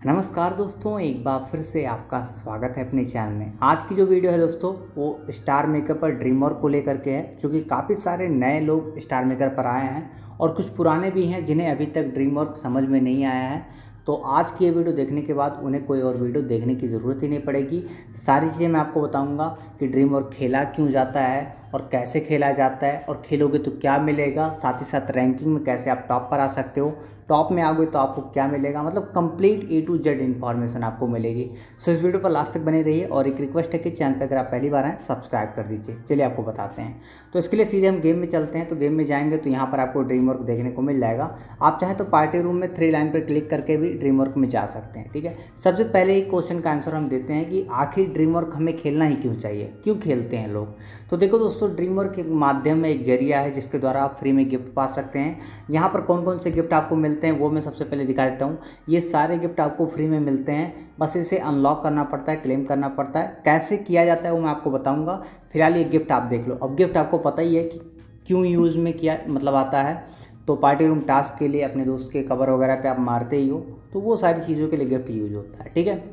नमस्कार दोस्तों, एक बार फिर से आपका स्वागत है अपने चैनल में। आज की जो वीडियो है दोस्तों वो स्टार मेकर पर ड्रीम वर्क को लेकर के है, क्योंकि काफ़ी सारे नए लोग स्टार मेकर पर आए हैं और कुछ पुराने भी हैं जिन्हें अभी तक ड्रीम वर्क समझ में नहीं आया है। तो आज की ये वीडियो देखने के बाद उन्हें कोई और वीडियो देखने की ज़रूरत ही नहीं पड़ेगी। सारी चीज़ें मैं आपको बताऊँगा कि ड्रीम वर्क खेला क्यों जाता है और कैसे खेला जाता है, और खेलोगे तो क्या मिलेगा, साथ ही साथ रैंकिंग में कैसे आप टॉप पर आ सकते हो, टॉप में आ गए तो आपको क्या मिलेगा, मतलब complete A to Z information आपको मिलेगी। सो इस वीडियो पर लास्ट तक बने रहिए और एक रिक्वेस्ट है कि चैनल पर अगर आप पहली बार आएँ सब्सक्राइब कर दीजिए। चलिए आपको बताते हैं। तो इसके लिए सीधे हम गेम में चलते हैं। तो गेम में जाएंगे तो यहाँ पर आपको ड्रीम वर्क देखने को मिल जाएगा। आप चाहें तो पार्टी रूम में 3 लाइन पर क्लिक करके भी ड्रीम वर्क में जा सकते हैं। ठीक है, सबसे पहले एक क्वेश्चन का आंसर हम देते हैं कि आखिर ड्रीम वर्क हमें खेलना ही क्यों चाहिए, क्यों खेलते हैं लोग। तो देखो दोस्तों, ड्रीम वर्क एक माध्यम में एक जरिया है जिसके द्वारा आप फ्री में गिफ्ट पा सकते हैं। यहाँ पर कौन कौन से गिफ्ट आपको मिलते हैं वो मैं सबसे पहले दिखा देता हूँ। ये सारे गिफ्ट आपको फ्री में मिलते हैं, बस इसे अनलॉक करना पड़ता है, क्लेम करना पड़ता है। कैसे किया जाता है वो मैं आपको बताऊँगा। फिलहाल ये गिफ्ट आप देख लो। अब गिफ्ट आपको पता ही है कि क्यों यूज़ में किया मतलब आता है। तो पार्टी रूम टास्क के लिए अपने दोस्त के कवर वगैरह पे आप मारते ही हो, तो वो सारी चीज़ों के लिए गिफ्ट यूज होता है। ठीक है,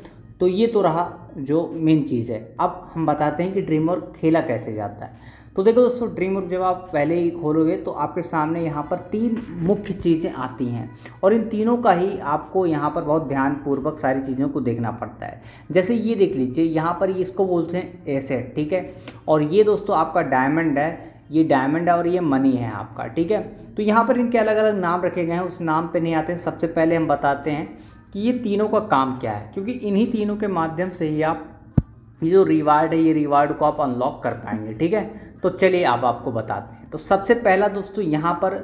तो ये तो रहा जो मेन चीज़ है। अब हम बताते हैं कि ड्रीम वर्क खेला कैसे जाता है। तो देखो दोस्तों, ड्रीम वर्क जब आप पहले ही खोलोगे तो आपके सामने यहाँ पर 3 मुख्य चीज़ें आती हैं, और इन तीनों का ही आपको यहाँ पर बहुत ध्यानपूर्वक सारी चीज़ों को देखना पड़ता है। जैसे ये देख लीजिए, यहाँ पर इसको बोलते हैं एसेट। ठीक है, और ये दोस्तों आपका डायमंड है, ये डायमंड है और ये मनी है आपका। ठीक है, तो यहाँ पर इनके अलग अलग नाम रखे गए हैं, उस नाम पे नहीं आते हैं। सबसे पहले हम बताते हैं कि ये तीनों का काम क्या है, क्योंकि इन्हीं तीनों के माध्यम से ही आप ये जो रिवार्ड है, ये रिवार्ड को आप अनलॉक कर पाएंगे। ठीक है, तो चलिए अब आपको बताते हैं। तो सबसे पहला दोस्तों, यहाँ पर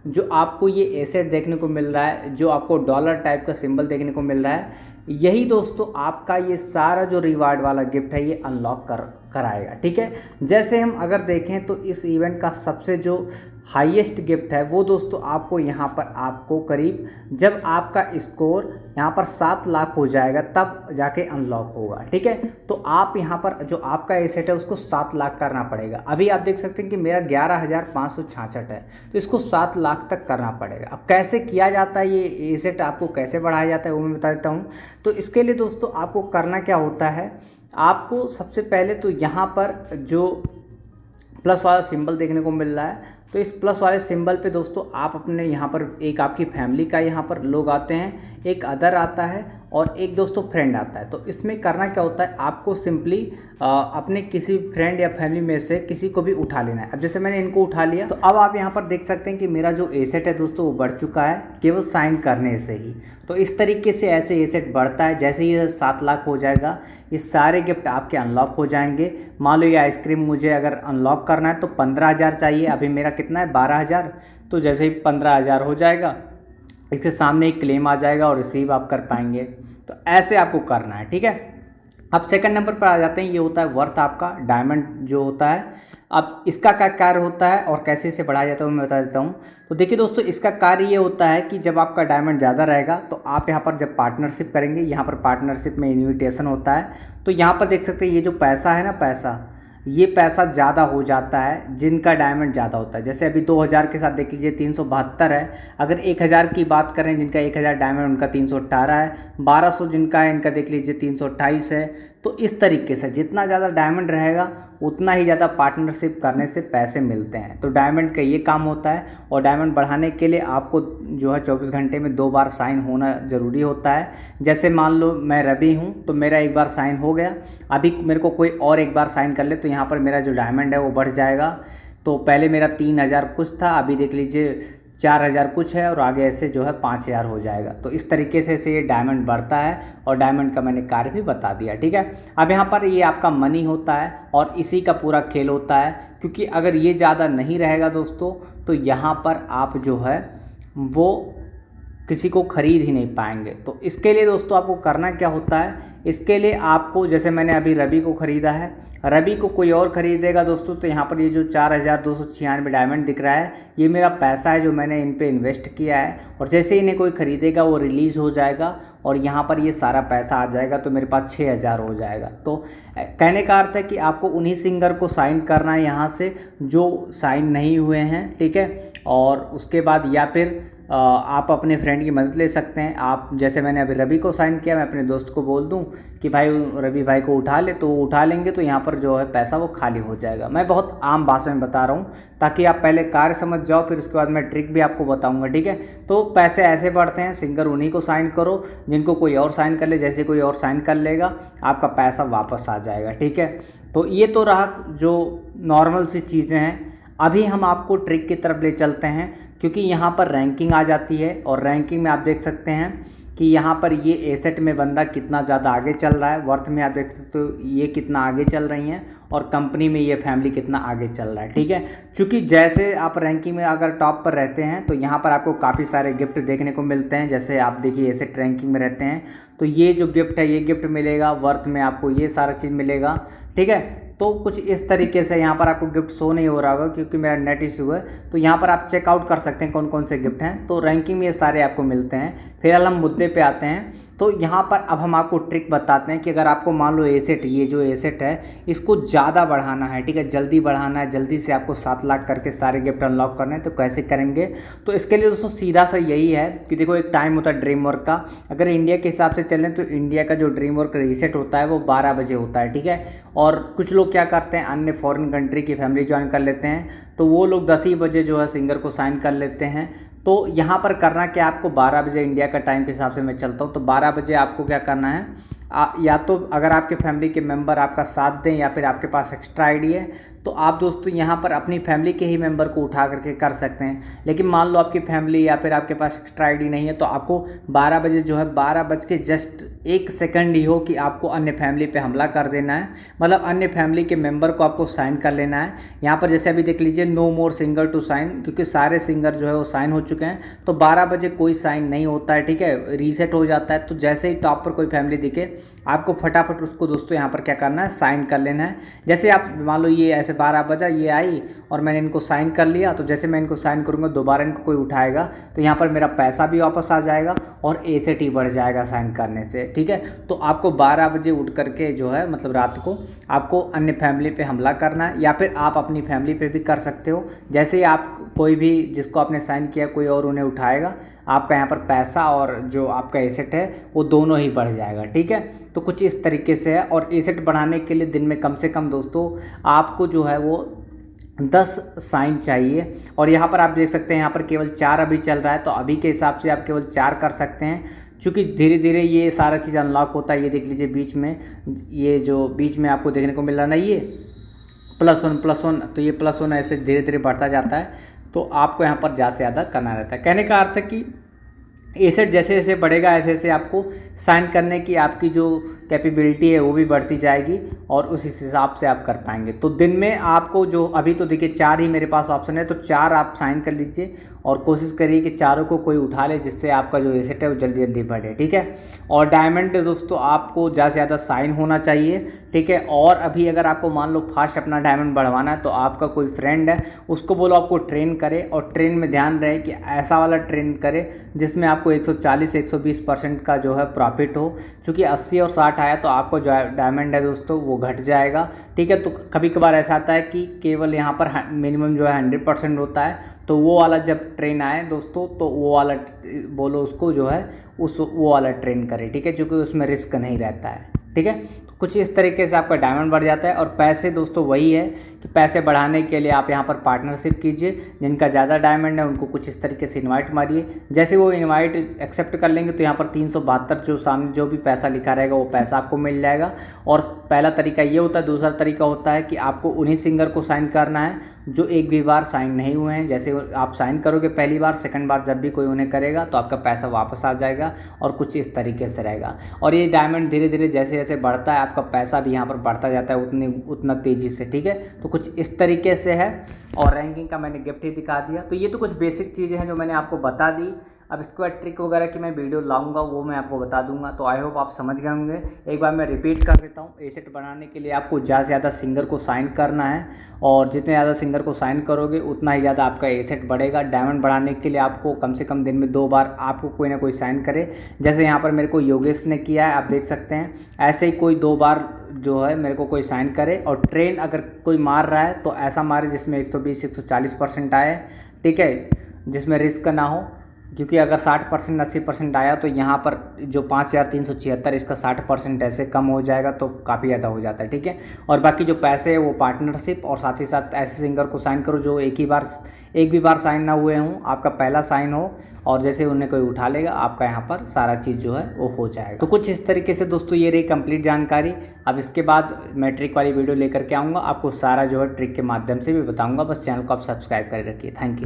जो आपको ये एसेट देखने को मिल रहा है, जो आपको डॉलर टाइप का सिंबल देखने को मिल रहा है, यही दोस्तों आपका ये सारा जो रिवार्ड वाला गिफ्ट है ये अनलॉक कराएगा। ठीक है, जैसे हम अगर देखें तो इस इवेंट का सबसे जो हाईएस्ट गिफ्ट है वो दोस्तों आपको यहाँ पर आपको करीब जब आपका स्कोर यहाँ पर 7 लाख हो जाएगा तब जाके अनलॉक होगा। ठीक है, तो आप यहाँ पर जो आपका एसेट है उसको 7 लाख करना पड़ेगा। अभी आप देख सकते हैं कि मेरा 11,566 है, तो इसको 7 लाख तक करना पड़ेगा। अब कैसे किया जाता है, ये एसेट आपको कैसे बढ़ाया जाता है वो मैं बता देता हूँ। तो इसके लिए दोस्तों आपको करना क्या होता है, आपको सबसे पहले तो यहाँ पर जो प्लस वाला सिंबल देखने को मिल रहा है, तो इस प्लस वाले सिंबल पे दोस्तों आप अपने यहाँ पर एक आपकी फैमिली का यहाँ पर लोग आते हैं, एक अदर आता है और एक दोस्तों फ्रेंड आता है। तो इसमें करना क्या होता है, आपको सिंपली अपने किसी फ्रेंड या फैमिली में से किसी को भी उठा लेना है। अब जैसे मैंने इनको उठा लिया, तो अब आप यहाँ पर देख सकते हैं कि मेरा जो एसेट है दोस्तों वो बढ़ चुका है केवल साइन करने से ही। तो इस तरीके से ऐसे एसेट बढ़ता है। जैसे ही 7 लाख हो जाएगा ये सारे गिफ्ट आपके अनलॉक हो जाएंगे। मान लो ये आइसक्रीम मुझे अगर अनलॉक करना है तो 15,000 चाहिए, अभी मेरा कितना है 12,000। तो जैसे ही 15,000 हो जाएगा इसके सामने एक क्लेम आ जाएगा और रिसीव आप कर पाएंगे। तो ऐसे आपको करना है। ठीक है, अब सेकंड नंबर पर आ जाते हैं। ये होता है वर्थ आपका डायमंड जो होता है। अब इसका क्या कार्य होता है और कैसे इसे बढ़ाया जाता है वो मैं बता देता हूँ। तो देखिए दोस्तों, इसका कार्य ये होता है कि जब आपका डायमंड ज़्यादा रहेगा तो आप यहाँ पर जब पार्टनरशिप करेंगे, यहाँ पर पार्टनरशिप में इन्विटेशन होता है, तो यहाँ पर देख सकते हैं ये जो पैसा है ना, ये पैसा ज़्यादा हो जाता है जिनका डायमंड ज़्यादा होता है। जैसे अभी 2000 के साथ देख लीजिए 372 है। अगर 1000 की बात करें, जिनका 1000 डायमंड उनका 318 है। 1200 जिनका है इनका देख लीजिए 328 है। तो इस तरीके से जितना ज़्यादा डायमंड रहेगा उतना ही ज़्यादा पार्टनरशिप करने से पैसे मिलते हैं। तो डायमंड का ये काम होता है, और डायमंड बढ़ाने के लिए आपको जो है 24 घंटे में 2 बार साइन होना ज़रूरी होता है। जैसे मान लो मैं रवि हूँ तो मेरा 1 बार साइन हो गया, अभी मेरे को कोई और 1 बार साइन कर ले तो यहाँ पर मेरा जो डायमंड है वो बढ़ जाएगा। तो पहले मेरा 3000 कुछ था, अभी देख लीजिए 4000 कुछ है, और आगे ऐसे जो है 5000 हो जाएगा। तो इस तरीके से ये डायमंड बढ़ता है, और डायमंड का मैंने कार्य भी बता दिया। ठीक है, अब यहाँ पर ये आपका मनी होता है और इसी का पूरा खेल होता है, क्योंकि अगर ये ज़्यादा नहीं रहेगा दोस्तों तो यहाँ पर आप जो है वो किसी को ख़रीद ही नहीं पाएंगे। तो इसके लिए दोस्तों आपको करना क्या होता है, इसके लिए आपको, जैसे मैंने अभी रवि को ख़रीदा है, रवि को कोई और ख़रीदेगा दोस्तों, तो यहाँ पर ये जो 4296 डायमंड दिख रहा है ये मेरा पैसा है जो मैंने इन पे इन्वेस्ट किया है, और जैसे इन्हें कोई ख़रीदेगा वो रिलीज़ हो जाएगा और यहाँ पर ये सारा पैसा आ जाएगा, तो मेरे पास 6000 हो जाएगा। तो कहने का अर्थ है कि आपको उन्हीं सिंगर को साइन करना है यहाँ से जो साइन नहीं हुए हैं। ठीक है, और उसके बाद या फिर आप अपने फ्रेंड की मदद ले सकते हैं। आप जैसे मैंने अभी रवि को साइन किया, मैं अपने दोस्त को बोल दूं कि भाई रवि भाई को उठा ले, तो वो उठा लेंगे, तो यहाँ पर जो है पैसा वो खाली हो जाएगा। मैं बहुत आम भाषा में बता रहा हूँ ताकि आप पहले कार्य समझ जाओ, फिर उसके बाद मैं ट्रिक भी आपको बताऊँगा, ठीक है। तो पैसे ऐसे बढ़ते हैं, सिंगर उन्हीं को साइन करो जिनको कोई और साइन कर ले, जैसे कोई और साइन कर लेगा आपका पैसा वापस आ जाएगा, ठीक है। तो ये तो रहा जो नॉर्मल सी चीज़ें हैं। अभी हम आपको ट्रिक की तरफ ले चलते हैं, क्योंकि यहाँ पर रैंकिंग आ जाती है और रैंकिंग में आप देख सकते हैं कि यहाँ पर ये एसेट में बंदा कितना ज़्यादा आगे चल रहा है, वर्थ में आप देख सकते हो ये कितना आगे चल रही हैं, और कंपनी में ये फैमिली कितना आगे चल रहा है, ठीक है। क्योंकि जैसे आप रैंकिंग में अगर टॉप पर रहते हैं तो यहाँ पर आपको काफ़ी सारे गिफ्ट देखने को मिलते हैं। जैसे आप देखिए एसेट रैंकिंग में रहते हैं तो ये जो गिफ्ट है ये गिफ्ट मिलेगा, वर्थ में आपको ये सारा चीज़ मिलेगा, ठीक है। तो कुछ इस तरीके से यहाँ पर आपको गिफ्ट शो नहीं हो रहा होगा क्योंकि मेरा नेट इशू है, तो यहाँ पर आप चेकआउट कर सकते हैं कौन कौन से गिफ्ट हैं। तो रैंकिंग में ये सारे आपको मिलते हैं। फिलहाल हम मुद्दे पे आते हैं। तो यहाँ पर अब हम आपको ट्रिक बताते हैं कि अगर आपको मान लो एसेट, ये जो एसेट है इसको ज़्यादा बढ़ाना है, ठीक है, जल्दी बढ़ाना है, जल्दी से आपको 7 लाख करके सारे गिफ्ट अनलॉक करने हैं, तो कैसे करेंगे। तो इसके लिए दोस्तों सीधा सा यही है कि देखो एक टाइम होता है ड्रीम वर्क का। अगर इंडिया के हिसाब से चलें तो इंडिया का जो ड्रीम वर्क रीसेट होता है वो 12 बजे होता है, ठीक है। और कुछ लोग क्या करते हैं, अन्य फॉरेन कंट्री की फैमिली ज्वाइन कर लेते हैं, तो वो लोग 10 ही बजे जो है सिंगर को साइन कर लेते हैं। तो यहाँ पर करना क्या, आपको 12 बजे इंडिया का टाइम के हिसाब से मैं चलता हूँ, तो 12 बजे आपको क्या करना है, या तो अगर आपके फैमिली के मेंबर आपका साथ दें या फिर आपके पास एक्स्ट्रा आईडी है तो आप दोस्तों यहाँ पर अपनी फैमिली के ही मेंबर को उठा करके कर सकते हैं। लेकिन मान लो आपकी फैमिली या फिर आपके पास एक्स्ट्रा आईडी नहीं है, तो आपको 12 बजे जो है 12 बज के जस्ट 1 सेकंड ही हो कि आपको अन्य फैमिली पे हमला कर देना है, मतलब अन्य फैमिली के मेंबर को आपको साइन कर लेना है। यहाँ पर जैसे अभी देख लीजिए no more singer to sign, क्योंकि सारे सिंगर जो है वो साइन हो चुके हैं, तो 12 बजे कोई साइन नहीं होता है, ठीक है, रीसेट हो जाता है। तो जैसे ही टॉप पर कोई फैमिली दिखे आपको फटाफट उसको दोस्तों यहाँ पर क्या करना है, साइन कर लेना है। जैसे आप मान लो ये ऐसे 12 बजा, ये आई और मैंने इनको साइन कर लिया, तो जैसे मैं इनको साइन करूँगा दोबारा इनको कोई उठाएगा तो यहाँ पर मेरा पैसा भी वापस आ जाएगा और एसेट ही बढ़ जाएगा साइन करने से, ठीक है। तो आपको 12 बजे उठ करके जो है मतलब रात को आपको अन्य फैमिली पे हमला करना है, या फिर आप अपनी फैमिली पे भी कर सकते हो। जैसे ही आप कोई भी जिसको आपने साइन किया कोई और उन्हें उठाएगा, आपका यहाँ पर पैसा और जो आपका एसेट है वो दोनों ही बढ़ जाएगा, ठीक है। तो कुछ इस तरीके से है। और एसेट बढ़ाने के लिए दिन में कम से कम दोस्तों आपको जो है वो 10 साइन चाहिए। और यहाँ पर आप देख सकते हैं यहाँ पर केवल 4 अभी चल रहा है, तो अभी के हिसाब से आप केवल 4 कर सकते हैं, क्योंकि धीरे धीरे ये सारा चीज़ अनलॉक होता है। ये देख लीजिए बीच में, ये जो बीच में आपको देखने को मिल रहा है ना, ये +1 तो ये +1 ऐसे धीरे धीरे बढ़ता जाता है। तो आपको यहाँ पर ज़्यादा से ज़्यादा करना रहता है। कहने का अर्थ है कि एसेट जैसे जैसे बढ़ेगा ऐसे ऐसे आपको साइन करने की आपकी जो कैपेबिलिटी है वो भी बढ़ती जाएगी और उस हिसाब से आप कर पाएंगे। तो दिन में आपको जो अभी तो देखिए 4 ही मेरे पास ऑप्शन है, तो 4 आप साइन कर लीजिए और कोशिश करिए कि चारों को कोई उठा ले, जिससे आपका जो एसेट है वो जल्दी जल्दी बढ़े, ठीक है। और डायमंड दोस्तों आपको ज़्यादा से ज़्यादा साइन होना चाहिए, ठीक है। और अभी अगर आपको मान लो फास्ट अपना डायमंड बढ़वाना है तो आपका कोई फ्रेंड है उसको बोलो आपको ट्रेन करे, और ट्रेन में ध्यान रहे कि ऐसा वाला ट्रेन करे जिसमें आपको 140-120% का जो है प्रॉफिट हो, क्योंकि 80 और 60 आया तो आपको जो डायमंड है दोस्तों वो घट जाएगा, ठीक है। तो कभी कभार ऐसा आता है कि केवल यहाँ पर मिनिमम जो है 100% होता है, तो वो वाला जब ट्रेन आए दोस्तों तो वो वाला बोलो उसको जो है वो वाला ट्रेन करे, ठीक है, क्योंकि उसमें रिस्क नहीं रहता है, ठीक है। तो कुछ इस तरीके से आपका डायमंड बढ़ जाता है। और पैसे दोस्तों वही है कि पैसे बढ़ाने के लिए आप यहाँ पर पार्टनरशिप कीजिए, जिनका ज़्यादा डायमंड है उनको कुछ इस तरीके से इनवाइट मारिए। जैसे वो इनवाइट एक्सेप्ट कर लेंगे तो यहाँ पर 372 जो सामने जो भी पैसा लिखा रहेगा वो पैसा आपको मिल जाएगा। और पहला तरीका ये होता है। दूसरा तरीका होता है कि आपको उन्हीं सिंगर को साइन करना है जो एक भी बार साइन नहीं हुए हैं। जैसे आप साइन करोगे पहली बार, सेकंड बार जब भी कोई उन्हें करेगा तो आपका पैसा वापस आ जाएगा और कुछ इस तरीके से रहेगा। और ये डायमंड धीरे धीरे जैसे जैसे बढ़ता है आपका पैसा भी यहाँ पर बढ़ता जाता है उतना तेज़ी से, ठीक है। तो कुछ इस तरीके से है। और रैंकिंग का मैंने गिफ्ट ही दिखा दिया। तो ये तो कुछ बेसिक चीज़ें हैं जो मैंने आपको बता दी। अब इसके बाद ट्रिक वगैरह की मैं वीडियो लाऊंगा वो मैं आपको बता दूंगा। तो आई होप आप समझ गए होंगे। एक बार मैं रिपीट कर देता हूँ। एसेट बनाने के लिए आपको ज़्यादा से ज़्यादा सिंगर को साइन करना है, और जितने ज़्यादा सिंगर को साइन करोगे उतना ही ज़्यादा आपका एसेट बढ़ेगा। डायमंड बढ़ाने के लिए आपको कम से कम दिन में 2 बार आपको कोई ना कोई साइन करे। जैसे यहाँ पर मेरे को योगेश ने किया है, आप देख सकते हैं। ऐसे ही कोई 2 बार जो है मेरे को कोई साइन करे। और ट्रेन अगर कोई मार रहा है तो ऐसा मारे जिसमें 120-140% आए, ठीक है, जिसमें रिस्क ना हो। क्योंकि अगर 60% 80% आया तो यहाँ पर जो 5376 इसका 60% ऐसे कम हो जाएगा तो काफ़ी ज़्यादा हो जाता है, ठीक है। और बाकी जो पैसे है वो पार्टनरशिप, और साथ ही साथ ऐसे सिंगर को साइन करो जो एक भी बार साइन ना हुए हों, आपका पहला साइन हो, और जैसे उन्हें कोई उठा लेगा आपका यहाँ पर सारा चीज़ जो है वो हो जाएगा। तो कुछ इस तरीके से दोस्तों ये रही कंप्लीट जानकारी। अब इसके बाद मैं ट्रिक वाली वीडियो लेकर के आऊँगा, आपको सारा जो है ट्रिक के माध्यम से भी बताऊँगा। बस चैनल को आप सब्सक्राइब कर रखिए। Thank you.